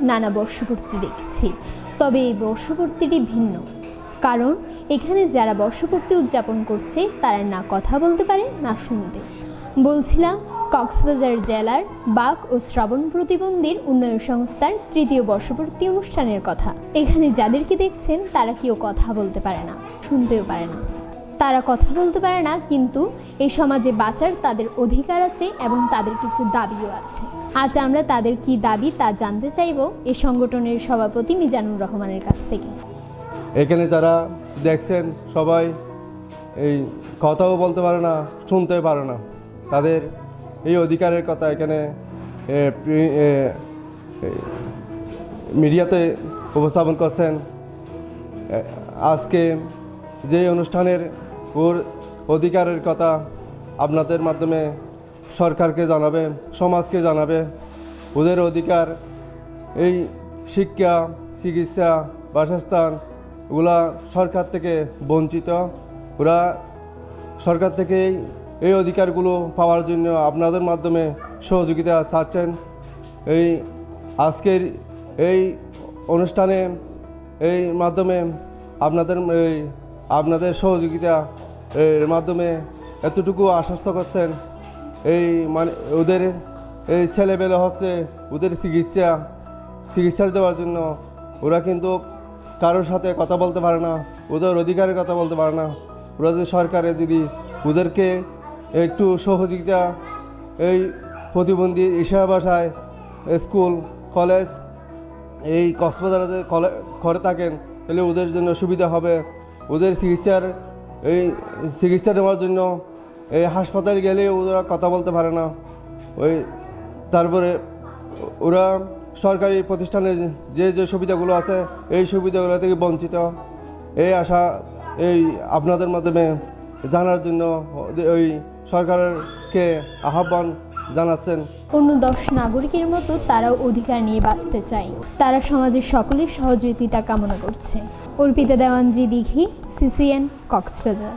নানা বর্ষপূর্তি দেখেছি, তবে এই বর্ষপূর্তিটি ভিন্ন। কারণ এখানে যারা বর্ষপূর্তি উদযাপন করছে তারা না কথা বলতে পারে না শুনতে। বলছিলাম কক্সবাজার জেলার বাক ও শ্রবণ প্রতিবন্ধীর উন্নয়ন সংস্থার ৩য় বর্ষপূর্তি অনুষ্ঠানের কথা। এখানে যাদেরকে দেখছেন তারা কেউ কথা বলতে পারে না, শুনতেও পারে না। তারা কথা বলতে পারে না, কিন্তু এই সমাজে বাঁচার তাদের অধিকার আছে এবং তাদের কিছু দাবিও আছে। আজ আমরা তাদের কি দাবি তা জানতে চাইব এই সংগঠনের সভাপতি মিজানুর রহমানের কাছ থেকে। এখানে যারা দেখছেন সবাই এই কথাও বলতে পারে না, শুনতেও পারে না। তাদের এই অধিকারের কথা এখানে মিডিয়াতে উপস্থাপন করছেন। আজকে যে অনুষ্ঠানের ওর অধিকারের কথা আপনাদের মাধ্যমে সরকারকে জানাবে, সমাজকে জানাবে। ওদের অধিকার এই শিক্ষা, চিকিৎসা, বাসস্থান ওগুলা সরকার থেকে বঞ্চিত। ওরা সরকার থেকে এই অধিকারগুলো পাওয়ার জন্য আপনাদের মাধ্যমে সহযোগিতা চাচ্ছেন। এই আজকের এই অনুষ্ঠানে এই মাধ্যমে আপনাদের সহযোগিতা এর মাধ্যমে এতটুকু আশ্বস্ত করছেন, এই মানে ওদের এই ছেলেবেলে হচ্ছে ওদের চিকিৎসা দেওয়ার জন্য ওরা কিন্তু কারোর সাথে কথা বলতে পারে না, ওদের অধিকারের কথা বলতে পারে না। ওরা যদি সরকারে যদি ওদেরকে একটু সহযোগিতা এই প্রতিবন্ধী ইশারা ভাষায় স্কুল কলেজ এই কক্সবাজারে করে থাকেন, তাহলে ওদের জন্য সুবিধা হবে। ওদের চিকিৎসা নেওয়ার জন্য এই হাসপাতাল গেলে ওরা কথা বলতে পারে না। তারপরে ওরা সরকারি প্রতিষ্ঠানে যে সুবিধাগুলো আছে এই সুবিধাগুলো থেকে বঞ্চিত। এই আশা এই আপনাদের মাধ্যমে জানার জন্য ওই সরকারকে আহ্বান জানাচ্ছেন। অন্য 10 নাগরিকের মতো তারাও অধিকার নিয়ে বাঁচতে চায়। তারা সমাজের সকলের সহযোগিতা কামনা করছে। অর্পিতা দেওয়ানজি, দিঘি, CCN, কক্সবাজার।